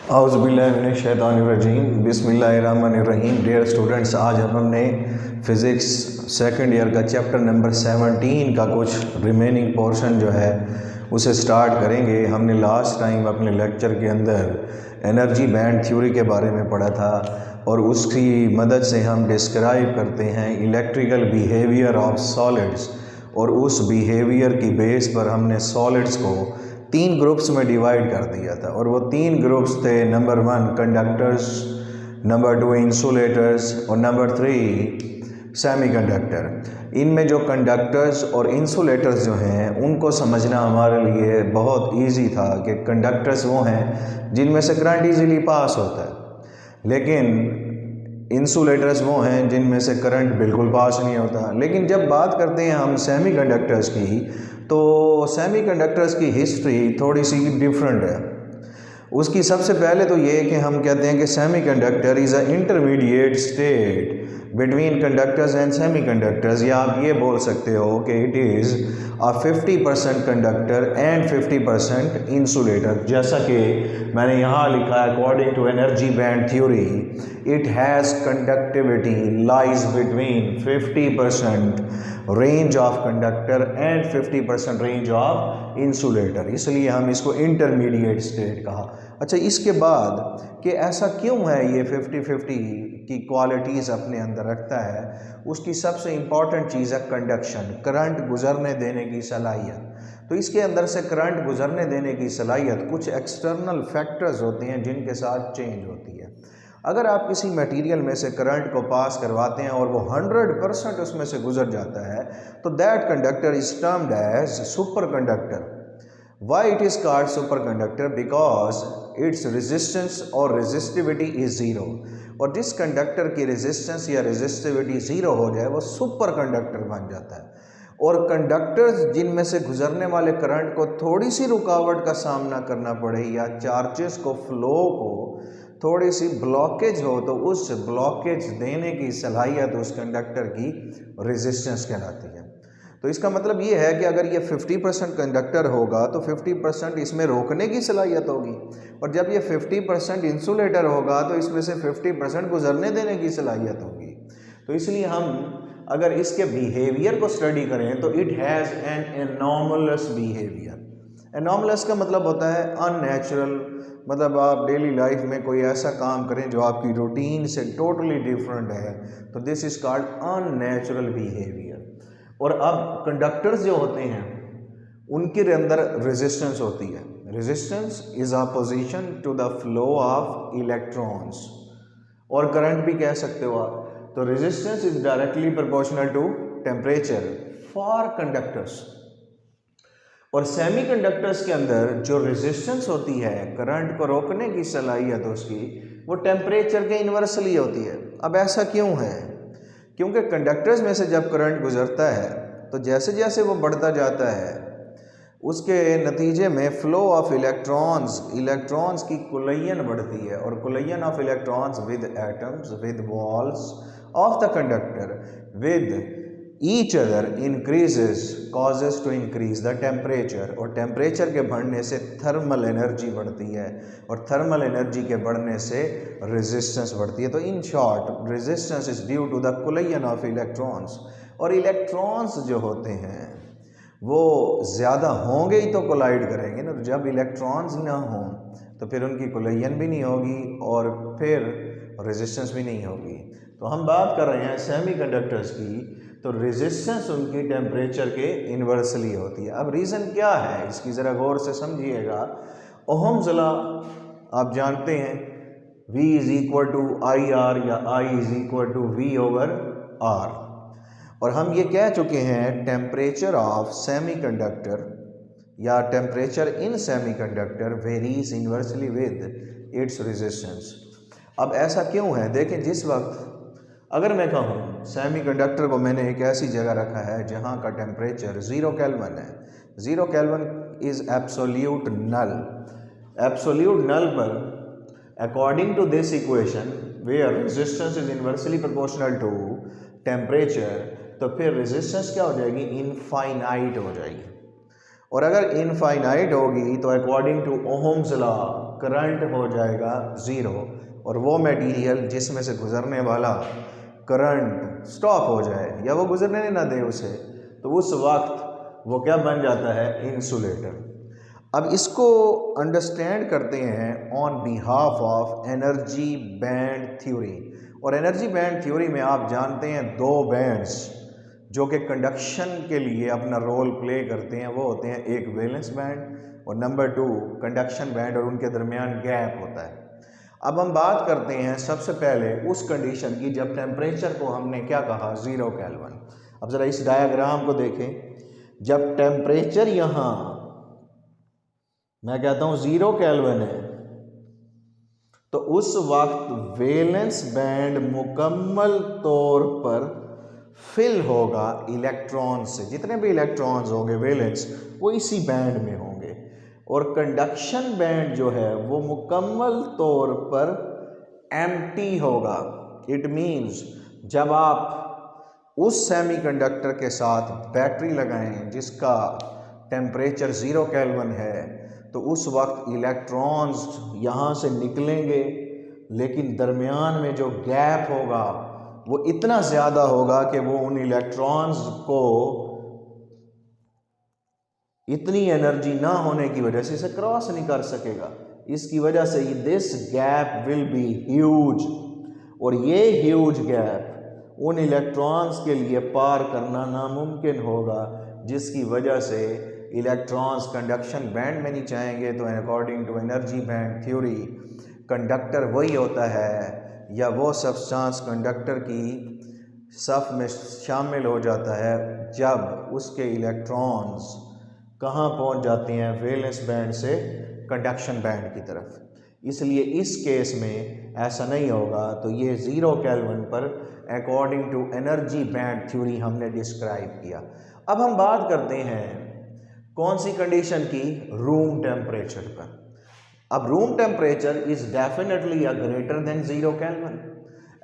औज़ुबिल्लाहिमिनश्शैतानिर्रजीम बिस्मिल्लाहिर्रहमानिर्रहीम। Dear students, आज हमने फ़िज़िक्स सेकंड ईयर का चैप्टर नंबर 17 का कुछ रिमेनिंग पोर्शन जो है उसे स्टार्ट करेंगे। हमने लास्ट टाइम अपने लेक्चर के अंदर एनर्जी बैंड थ्योरी के बारे में पढ़ा था और उसकी मदद से हम डिस्क्राइब करते हैं इलेक्ट्रिकल बिहेवियर ऑफ सॉलिड्स, और उस बिहेवियर की बेस पर हमने सॉलिड्स को 3 ग्रुप्स में डिवाइड कर दिया था। और वो 3 ग्रुप्स थे, नंबर 1 कंडक्टर्स, नंबर 2 इंसुलेटर्स और नंबर 3 सेमीकंडक्टर। इनमें जो कंडक्टर्स और इंसुलेटर्स जो हैं उनको समझना हमारे लिए बहुत इजी था कि कंडक्टर्स वो हैं जिनमें से करंट इजीली पास होता है, लेकिन इंसुलेटर्स वो हैं जिनमें से करंट बिल्कुल पास नहीं होता। लेकिन जब बात करते हैं हम सेमीकंडक्टर्स की, तो सेमीकंडक्टर्स की हिस्ट्री थोड़ी सी डिफरेंट है। उसकी सबसे पहले तो ये कि हम कहते हैं कि semiconductor is a intermediate state between conductors and semiconductors, या आप ये बोल सकते हो कि it is a 50% conductor and 50% insulator. जैसा कि मैंने यहाँ लिखा है, according to energy band theory it has conductivity lies between 50% range of conductor and 50% range of insulator, इसलिए हम इसको इंटरमीडिएट स्टेट कहा। अच्छा, इसके बाद कि ऐसा क्यों है ये 50-50 की क्वालिटीज़ अपने अंदर रखता है, उसकी सबसे इम्पॉर्टेंट चीज़ है कंडक्शन, करंट गुजरने देने की सलाहियत। तो इसके अंदर से करंट गुजरने देने की सलाहियत कुछ एक्सटर्नल फैक्टर्स होते हैं जिनके साथ चेंज होती है। अगर आप किसी मटेरियल में से करंट को पास करवाते हैं और वो 100% उसमें से गुजर जाता है, तो that conductor is termed as superconductor. Why it is called superconductor? Because its resistance और रेजिस्टिविटी इज ज़ीरो। और जिस कंडक्टर की रेजिस्टेंस या रेजिस्टिविटी ज़ीरो हो जाए वो सुपर कंडक्टर बन जाता है। और कंडक्टर्स जिनमें से गुजरने वाले करंट को थोड़ी सी रुकावट का सामना करना पड़े या चार्जेस को, फ्लो को थोड़ी सी ब्लॉकेज हो, तो उस ब्लॉकेज देने की सलाहियत उस कंडक्टर की रेजिस्टेंस कहलाती है। तो इसका मतलब ये है कि अगर ये 50% कंडक्टर होगा तो 50% इसमें रोकने की सलाहियत होगी, और जब ये 50% इंसुलेटर होगा तो इसमें से 50% गुजरने देने की सलाहियत होगी। तो इसलिए हम अगर इसके बिहेवियर को स्टडी करें तो it has an anomalous behaviour. Anomalous का मतलब होता है अननेचुरल, मतलब आप डेली लाइफ में कोई ऐसा काम करें जो आपकी रूटीन से टोटली डिफरेंट है, तो this is called unnatural behaviour. और अब कंडक्टर्स जो होते हैं उनके अंदर रेजिस्टेंस होती है। Resistance is opposition to the flow of electrons, और करंट भी कह सकते हो आप। तो resistance is directly proportional to temperature for conductors. और सेमीकंडक्टर्स के अंदर जो रेजिस्टेंस होती है, करंट को रोकने की सलाहियत उसकी, वो टेम्परेचर के इन्वर्सली होती है। अब ऐसा क्यों है? क्योंकि कंडक्टर्स में से जब करंट गुजरता है तो जैसे जैसे वो बढ़ता जाता है उसके नतीजे में फ्लो ऑफ इलेक्ट्रॉन्स की कोलिजन बढ़ती है, और collision of electrons with atoms with walls of the conductor with each other increases causes to increase the temperature. और टेम्परेचर के बढ़ने से थर्मल एनर्जी बढ़ती है, और थर्मल एनर्जी के बढ़ने से रेजिस्टेंस बढ़ती है। तो in short resistance is due to the collision of electrons. और इलेक्ट्रॉन्स जो होते हैं वो ज़्यादा होंगे ही तो कोलाइड करेंगे ना, जब इलेक्ट्रॉन्स ना हों तो फिर उनकी कोलिजन भी नहीं होगी और फिर रेजिस्टेंस भी नहीं होगी। तो हम बात कर रहे हैं सेमीकंडक्टर्स की, तो रेजिस्टेंस उनकी टेम्परेचर के इन्वर्सली होती है। अब रीज़न क्या है इसकी ज़रा गौर से समझिएगा। ओहम्स लॉ आप जानते हैं, V is equal to I R या I is equal to V over R। और हम ये कह चुके हैं टेम्परेचर ऑफ सेमीकंडक्टर या temperature in semiconductor varies inversely with its resistance. अब ऐसा क्यों है? देखें, जिस वक्त अगर मैं कहूँ सेमीकंडक्टर को मैंने एक ऐसी जगह रखा है जहाँ का टेम्परेचर 0 केल्विन है, 0 kelvin is absolute null. Absolute null पर according to this equation where resistance is inversely proportional to temperature, तो फिर रेजिस्टेंस क्या हो जाएगी? इनफाइनाइट हो जाएगी। और अगर इनफाइनाइट होगी तो according to Ohm's law current हो जाएगा ज़ीरो, और वो मटेरियल जिसमें से गुजरने वाला करंट स्टॉप हो जाए या वो गुजरने ना दे उसे, तो उस वक्त वो क्या बन जाता है, इंसुलेटर। अब इसको अंडरस्टैंड करते हैं on behalf of energy band theory. और एनर्जी बैंड थ्योरी में आप जानते हैं दो बैंड्स जो कि कंडक्शन के लिए अपना रोल प्ले करते हैं, वो होते हैं एक वैलेंस बैंड और नंबर 2 कंडक्शन बैंड, और उनके दरमियान गैप होता है। अब हम बात करते हैं सबसे पहले उस कंडीशन की जब टेम्परेचर को हमने क्या कहा, 0 केल्विन। अब ज़रा इस डायग्राम को देखें, जब टेम्परेचर यहाँ मैं कहता हूँ 0 केल्विन है तो उस वक्त वैलेंस बैंड मुकम्मल तौर पर फिल होगा इलेक्ट्रॉन से। जितने भी इलेक्ट्रॉन्स होंगे वैलेंस वो इसी बैंड में होंगे, और कंडक्शन बैंड जो है वो मुकम्मल तौर पर एम्प्टी होगा। इट मीन्स जब आप उस सेमीकंडक्टर के साथ बैटरी लगाएं जिसका टेम्परेचर 0 केल्विन है, तो उस वक्त इलेक्ट्रॉन्स यहाँ से निकलेंगे, लेकिन दरमियान में जो गैप होगा वो इतना ज़्यादा होगा कि वो उन इलेक्ट्रॉन्स को इतनी एनर्जी ना होने की वजह से इसे क्रॉस नहीं कर सकेगा। इसकी वजह से this gap will be huge, और ये ह्यूज गैप उन इलेक्ट्रॉन्स के लिए पार करना नामुमकिन होगा, जिसकी वजह से इलेक्ट्रॉन्स कंडक्शन बैंड में नहीं जाएंगे। तो according to energy band theory conductor वही होता है या वो सब्सटेंस कंडक्टर की सफ़ में शामिल हो जाता है जब उसके इलेक्ट्रॉन्स कहाँ पहुँच जाते हैं, वैलेंस बैंड से कंडक्शन बैंड की तरफ। इसलिए इस केस में ऐसा नहीं होगा। तो ये 0 केल्विन पर according to energy band theory हमने डिस्क्राइब किया। अब हम बात करते हैं कौन सी कंडीशन की, रूम टेम्परेचर पर। अब room temperature is definitely greater than 0 kelvin.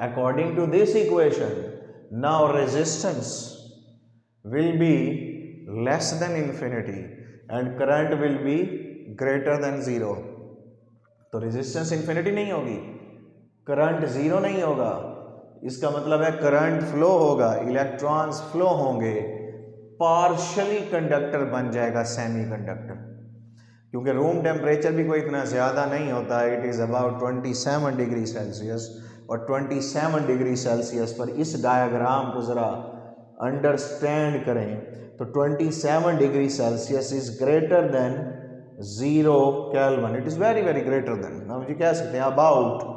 According to this equation now resistance will be less than infinity and current will be greater than 0। तो रेजिस्टेंस इंफिनिटी नहीं होगी, करंट 0 नहीं होगा। इसका मतलब है करंट फ्लो होगा, इलेक्ट्रॉन्स फ्लो होंगे, पार्शली कंडक्टर बन जाएगा सेमीकंडक्टर। क्योंकि रूम टेम्परेचर भी कोई इतना ज़्यादा नहीं होता है, it is about 27 degree Celsius. और 27 डिग्री सेल्सियस पर इस डायग्राम को ज़रा अंडरस्टैंड करें तो 27 degree Celsius is greater than 0 kelvin. It is very very greater than, हम जी कह सकते हैं अबाउट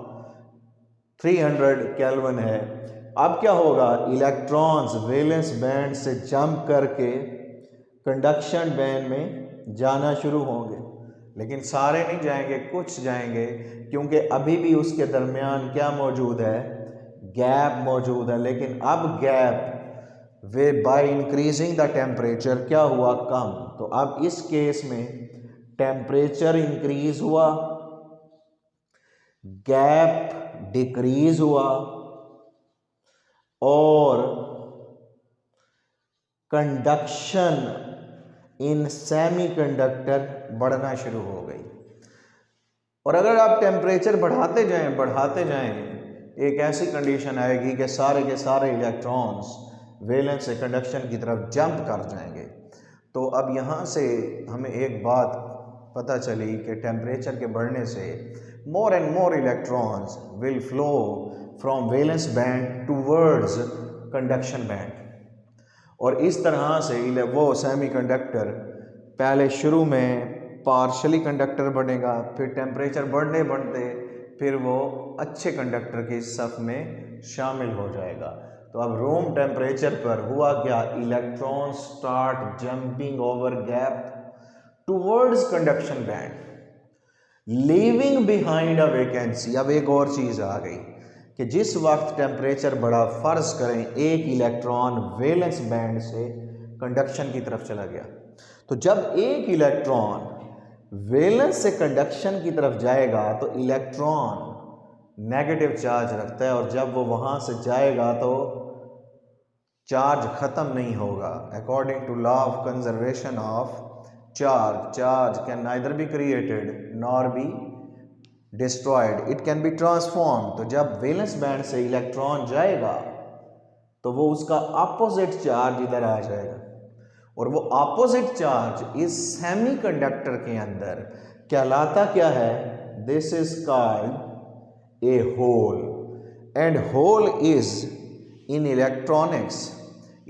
300 केल्विन है। अब क्या होगा, इलेक्ट्रॉन्स वैलेंस बैंड से जंप करके कंडक्शन बैंड में जाना शुरू होंगे, लेकिन सारे नहीं जाएंगे, कुछ जाएंगे, क्योंकि अभी भी उसके दरमियान क्या मौजूद है, गैप मौजूद है। लेकिन अब gap way by increasing the temperature क्या हुआ, कम। तो अब इस केस में टेम्परेचर इंक्रीज हुआ, गैप डिक्रीज हुआ और कंडक्शन इन सेमीकंडक्टर बढ़ना शुरू हो गई। और अगर आप टेम्परेचर बढ़ाते जाएं एक ऐसी कंडीशन आएगी कि सारे के सारे इलेक्ट्रॉन्स वैलेंस से कंडक्शन की तरफ जंप कर जाएंगे। तो अब यहाँ से हमें एक बात पता चली कि टेम्परेचर के बढ़ने से more and more electrons will flow from valence band towards conduction band. और इस तरह से वो सेमीकंडक्टर पहले शुरू में पार्शली कंडक्टर बनेगा, फिर टेम्परेचर बढ़ने बढ़ते फिर वो अच्छे कंडक्टर की सफ़ में शामिल हो जाएगा। तो अब रूम टेम्परेचर पर हुआ क्या, electron start jumping over gap towards conduction band leaving behind a vacancy. अब एक और चीज़ आ गई कि जिस वक्त टेम्परेचर बढ़ा, फ़र्ज़ करें एक इलेक्ट्रॉन वैलेंस बैंड से कंडक्शन की तरफ चला गया, तो जब एक इलेक्ट्रॉन वैलेंस से कंडक्शन की तरफ जाएगा तो इलेक्ट्रॉन नेगेटिव चार्ज रखता है, और जब वो वहाँ से जाएगा तो चार्ज ख़त्म नहीं होगा। According to law of conservation of charge can neither be created nor be destroyed, it can be transformed। तो जब वैलेंस बैंड से इलेक्ट्रॉन जाएगा तो वो उसका अपोजिट चार्ज इधर आ जाएगा, और वो अपोजिट चार्ज इस सेमीकंडक्टर के अंदर कहलाता क्या है? This is called a hole, and hole is in electronics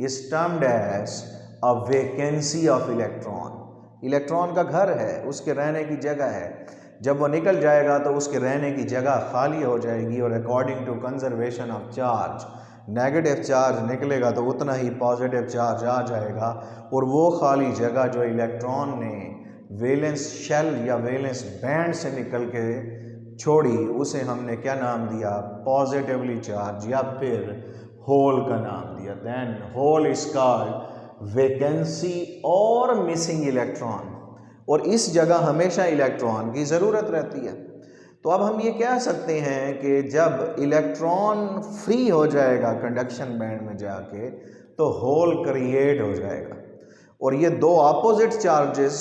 is termed as a vacancy of electron. Electron का घर है, उसके रहने की जगह है, जब वो निकल जाएगा तो उसके रहने की जगह खाली हो जाएगी, और according to conservation of charge negative charge निकलेगा तो उतना ही पॉजिटिव चार्ज आ जाएगा, और वो खाली जगह जो इलेक्ट्रॉन ने वैलेंस शेल या वैलेंस बैंड से निकल के छोड़ी उसे हमने क्या नाम दिया? पॉजिटिवली चार्ज, या फिर होल का नाम दिया। Then hole is called vacancy और मिसिंग इलेक्ट्रॉन, और इस जगह हमेशा इलेक्ट्रॉन की ज़रूरत रहती है। तो अब हम ये कह सकते हैं कि जब इलेक्ट्रॉन फ्री हो जाएगा कंडक्शन बैंड में जाके तो होल क्रिएट हो जाएगा, और ये दो अपोजिट चार्जेस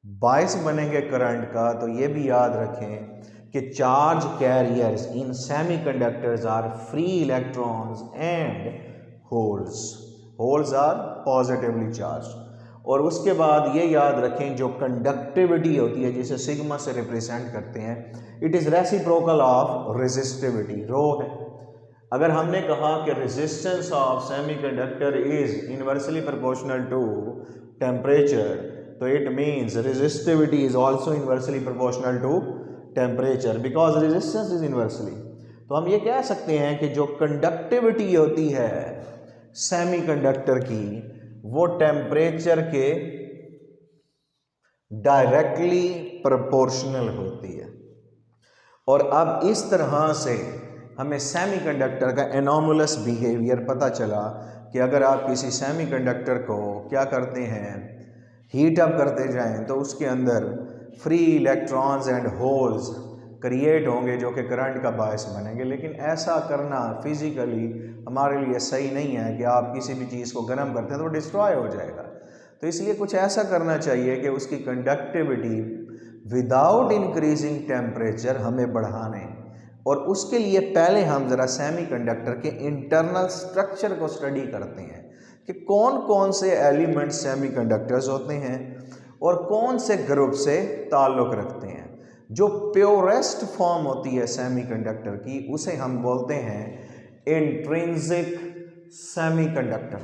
बायस बनेंगे करंट का। तो ये भी याद रखें कि charge carriers in semiconductors are free electrons and holes are positively charge. और उसके बाद ये याद रखें जो कंडक्टिविटी होती है जिसे सिग्मा से रिप्रेजेंट करते हैं, it is reciprocal of resistivity, rho है। अगर हमने कहा कि resistance of semiconductor is inversely proportional to temperature, तो it means resistivity is also inversely proportional to temperature because resistance is inversely. तो हम ये कह सकते हैं कि जो कंडक्टिविटी होती है सेमीकंडक्टर की वो टेम्परेचर के डायरेक्टली प्रोपोर्शनल होती है। और अब इस तरह से हमें सेमीकंडक्टर का एनॉमलस बिहेवियर पता चला कि अगर आप किसी सेमीकंडक्टर को क्या करते हैं, हीट अप करते जाएं, तो उसके अंदर free electrons and holes create होंगे जो कि करंट का बायस बनेंगे। लेकिन ऐसा करना फिजिकली हमारे लिए सही नहीं है कि आप किसी भी चीज़ को गर्म करते हैं तो डिस्ट्रॉय हो जाएगा। तो इसलिए कुछ ऐसा करना चाहिए कि उसकी कंडक्टिविटी विदाउट इंक्रीजिंग टेम्परेचर हमें बढ़ाने, और उसके लिए पहले हम ज़रा सेमीकंडक्टर के इंटरनल स्ट्रक्चर को स्टडी करते हैं कि कौन कौन से एलिमेंट सेमीकंडक्टर्स होते हैं और कौन से ग्रुप से ताल्लुक़ रखते हैं। जो प्योरेस्ट फॉर्म होती है सेमीकंडक्टर की उसे हम बोलते हैं इंट्रिंसिक सेमीकंडक्टर,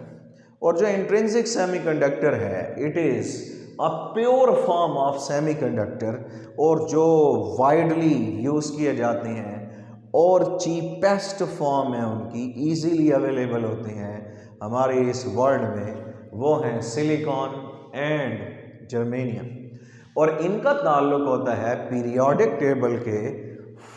और जो इंट्रिंसिक सेमीकंडक्टर है it is a pure form of semiconductor, और जो वाइडली यूज़ किए जाते हैं और चीपेस्ट फॉर्म है उनकी, ईजीली अवेलेबल होते हैं हमारे इस वर्ल्ड में, वो हैं सिलिकॉन एंड जर्मेनियम। और इनका ताल्लुक होता है पीरियोडिक टेबल के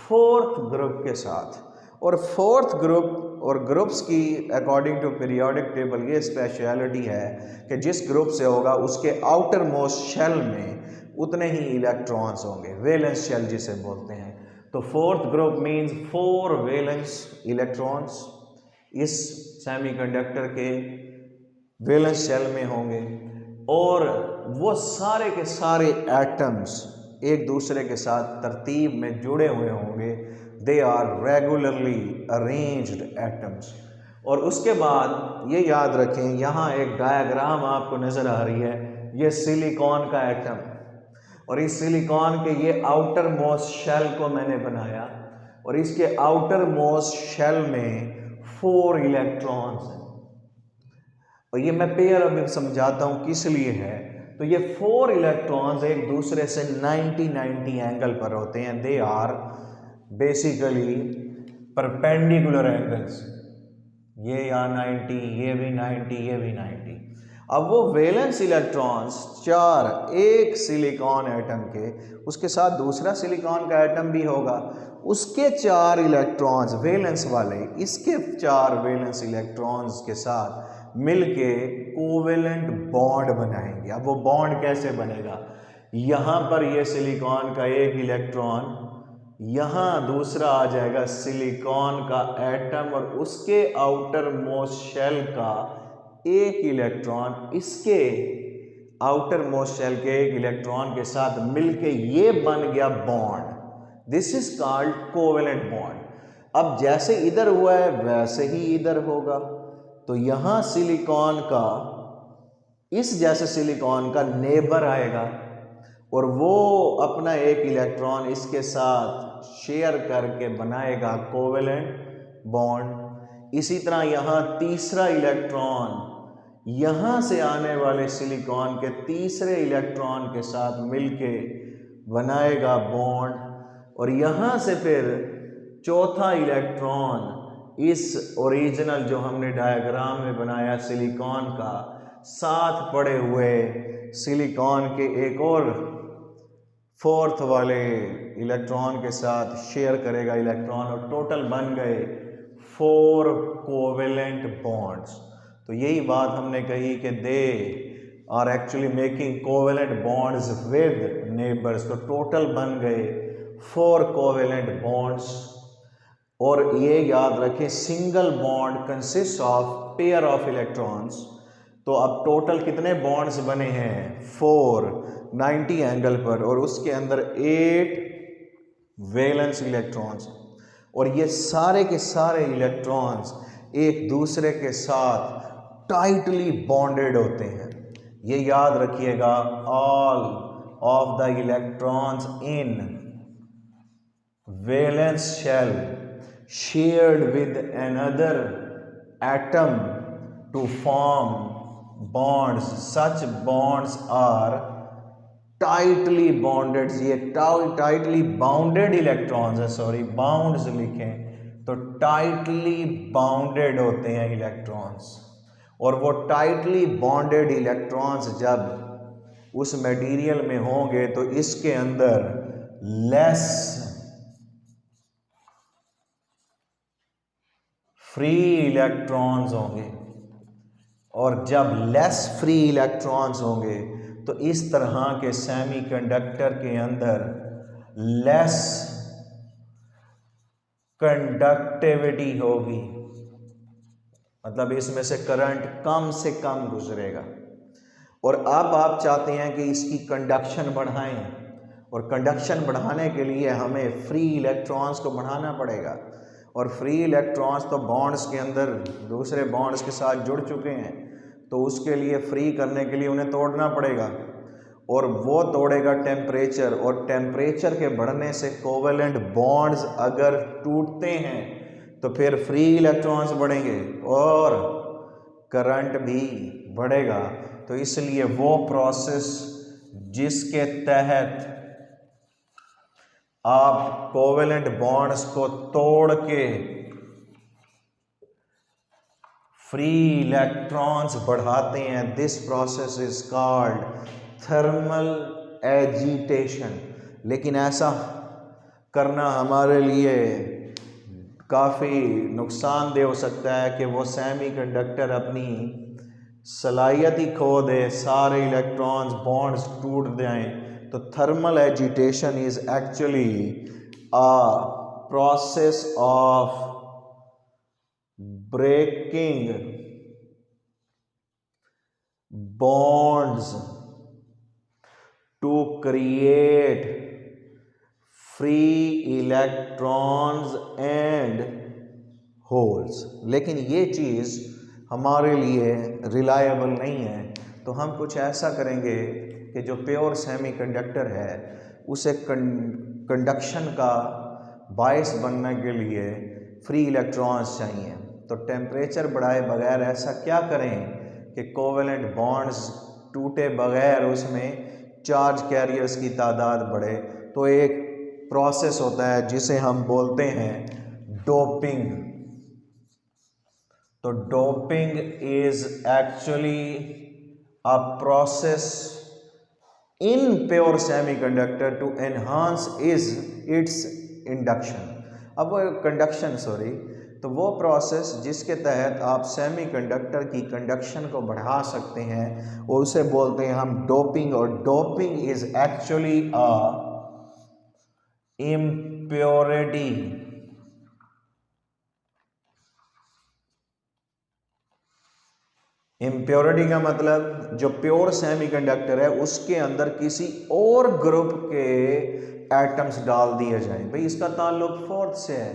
फोर्थ ग्रुप के साथ। और फोर्थ ग्रुप और ग्रुप्स की अकॉर्डिंग टू पीरियोडिक टेबल ये स्पेशलिटी है कि जिस ग्रुप से होगा उसके आउटर मोस्ट शेल में उतने ही इलेक्ट्रॉन्स होंगे, वैलेंस शेल जिसे बोलते हैं। तो fourth group means 4 valence electrons इस सेमीकंडक्टर के वैलेंस शेल में होंगे, और वो सारे के सारे एटम्स एक दूसरे के साथ तरतीब में जुड़े हुए होंगे। They are regularly arranged atoms. और उसके बाद ये याद रखें, यहाँ एक डायग्राम आपको नज़र आ रही है, ये सिलिकॉन का एटम, और इस सिलिकॉन के ये आउटर मोस्ट शेल को मैंने बनाया, और इसके आउटर मोस्ट शेल में 4 इलेक्ट्रॉन्स हैं। और ये मैं पेयर अभी समझाता हूँ किस लिए है। तो ये 4 इलेक्ट्रॉन्स एक दूसरे से 90 एंगल पर होते हैं। They are basically perpendicular angles, ये यहाँ 90, ये भी 90, ये भी 90। अब वो वैलेंस इलेक्ट्रॉन्स 4 एक सिलिकॉन एटम के, उसके साथ दूसरा सिलिकॉन का एटम भी होगा, उसके 4 इलेक्ट्रॉन्स वैलेंस वाले इसके 4 वैलेंस इलेक्ट्रॉन्स के साथ मिलके कोवेलेंट बॉन्ड बनाएंगे। अब वो बॉन्ड कैसे बनेगा, यहाँ पर ये सिलिकॉन का एक इलेक्ट्रॉन, यहाँ दूसरा आ जाएगा सिलिकॉन का एटम, और उसके आउटर मोस्ट शेल का एक इलेक्ट्रॉन इसके आउटर मोस्ट शेल के एक इलेक्ट्रॉन के साथ मिलके ये बन गया bond, this is called covalent bond. अब जैसे इधर हुआ है वैसे ही इधर होगा, तो यहां सिलिकॉन का, इस जैसे सिलिकॉन का नेबर आएगा और वो अपना एक इलेक्ट्रॉन इसके साथ शेयर करके बनाएगा कोवेलेंट बॉन्ड। इसी तरह यहां तीसरा इलेक्ट्रॉन यहां से आने वाले सिलिकॉन के तीसरे इलेक्ट्रॉन के साथ मिलके बनाएगा बॉन्ड, और यहां से फिर चौथा इलेक्ट्रॉन इस ओरिजिनल जो हमने डायग्राम में बनाया सिलिकॉन का, साथ पड़े हुए सिलिकॉन के एक और फोर्थ वाले इलेक्ट्रॉन के साथ शेयर करेगा इलेक्ट्रॉन, और टोटल बन गए 4 कोवेलेंट बॉन्ड्स। तो यही बात हमने कही कि they are actually making covalent bonds with neighbours, तो टोटल बन गए 4 कोवेलेंट बॉन्ड्स। और ये याद रखें single bond consist of pair of electrons. तो अब टोटल कितने बॉन्ड्स बने हैं? 4 90 एंगल पर, और उसके अंदर 8 वैलेंस इलेक्ट्रॉन्स, और ये सारे के सारे इलेक्ट्रॉन्स एक दूसरे के साथ टाइटली बॉन्डेड होते हैं। ये याद रखिएगा, all of the electrons in valence shell shared with another atom to form bonds, such bonds are tightly bonded। ये tightly bounded electrons है, सॉरी बाउंड्स लिखें तो tightly bounded होते हैं इलेक्ट्रॉन्स, और वो tightly bonded इलेक्ट्रॉन्स जब उस मटेरियल में होंगे तो इसके अंदर लेस फ्री इलेक्ट्रॉन्स होंगे, और जब लेस फ्री इलेक्ट्रॉन्स होंगे तो इस तरह के सेमीकंडक्टर के अंदर लेस कंडक्टिविटी होगी, मतलब इसमें से करंट कम से कम गुजरेगा। और अब आप चाहते हैं कि इसकी कंडक्शन बढ़ाएं, और कंडक्शन बढ़ाने के लिए हमें फ्री इलेक्ट्रॉन्स को बढ़ाना पड़ेगा, और फ्री इलेक्ट्रॉन्स तो बॉन्ड्स के अंदर दूसरे बॉन्ड्स के साथ जुड़ चुके हैं, तो उसके लिए फ्री करने के लिए उन्हें तोड़ना पड़ेगा, और वो तोड़ेगा टेम्परेचर, और टेम्परेचर के बढ़ने से कोवेलेंट बॉन्ड्स अगर टूटते हैं तो फिर फ्री इलेक्ट्रॉन्स बढ़ेंगे और करंट भी बढ़ेगा। तो इसलिए वो प्रोसेस जिसके तहत आप कोवेलेंट बॉन्ड्स को तोड़ के फ्री इलेक्ट्रॉन्स बढ़ाते हैं, this process is called thermal agitation. लेकिन ऐसा करना हमारे लिए काफ़ी नुकसानदेह हो सकता है कि वो सेमीकंडक्टर अपनी सलाहियत ही खो दे, सारे इलेक्ट्रॉन्स बॉन्ड्स टूट जाएं। तो thermal agitation is actually a process of breaking bonds to create free electrons and holes। लेकिन ये चीज़ हमारे लिए रिलायबल नहीं है, तो हम कुछ ऐसा करेंगे कि जो प्योर सेमीकंडक्टर है उसे कंडक्शन का बायस बनने के लिए फ्री इलेक्ट्रॉन्स चाहिए। तो टेम्परेचर बढ़ाए बगैर ऐसा क्या करें कि कोवेलेंट बॉन्ड्स टूटे बगैर उसमें चार्ज कैरियर्स की तादाद बढ़े। तो एक प्रोसेस होता है जिसे हम बोलते हैं डोपिंग। तो doping is actually a process in pure semiconductor to enhance its induction. अब वो कंडक्शन तो वो प्रोसेस जिसके तहत आप सेमीकंडक्टर की कंडक्शन को बढ़ा सकते हैं और उसे बोलते हैं हम डोपिंग। और doping is actually a impurity impurity का मतलब जो प्योर सेमीकंडक्टर है उसके अंदर किसी और ग्रुप के एटम्स डाल दिए जाएं। भाई इसका ताल्लुक फोर्थ से है,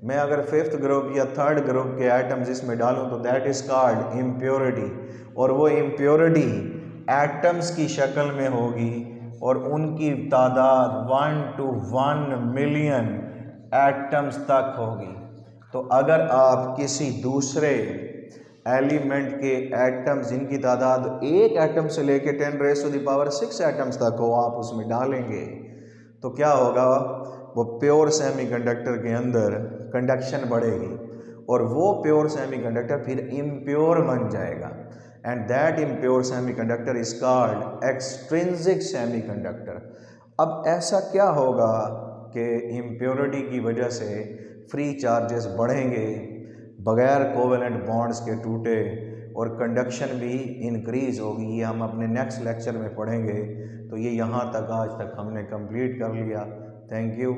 मैं अगर फिफ्थ ग्रुप या थर्ड ग्रुप के एटम्स इसमें डालूं तो दैट इज कॉल्ड इम्प्योरिटी, और वो इम्प्योरिटी एटम्स की शक्ल में होगी और उनकी तादाद 1 to 1 मिलियन एटम्स तक होगी। तो अगर आप किसी दूसरे एलिमेंट के एटम्स जिनकी तादाद एक एटम से लेके 10⁻⁶ एटम्स तक हो आप उसमें डालेंगे तो क्या होगा, वो प्योर सेमीकंडक्टर के अंदर कंडक्शन बढ़ेगी और वो प्योर सेमीकंडक्टर फिर इम्प्योर बन जाएगा, and that impure semiconductor is called extrinsic semiconductor. अब ऐसा क्या होगा कि इम्प्योरिटी की वजह से फ्री चार्जेस बढ़ेंगे बगैर कोवेलेंट बॉन्ड्स के टूटे और कंडक्शन भी इंक्रीज़ होगी, ये हम अपने नेक्स्ट लेक्चर में पढ़ेंगे। तो ये यहाँ तक आज तक हमने कंप्लीट कर लिया। Thank you.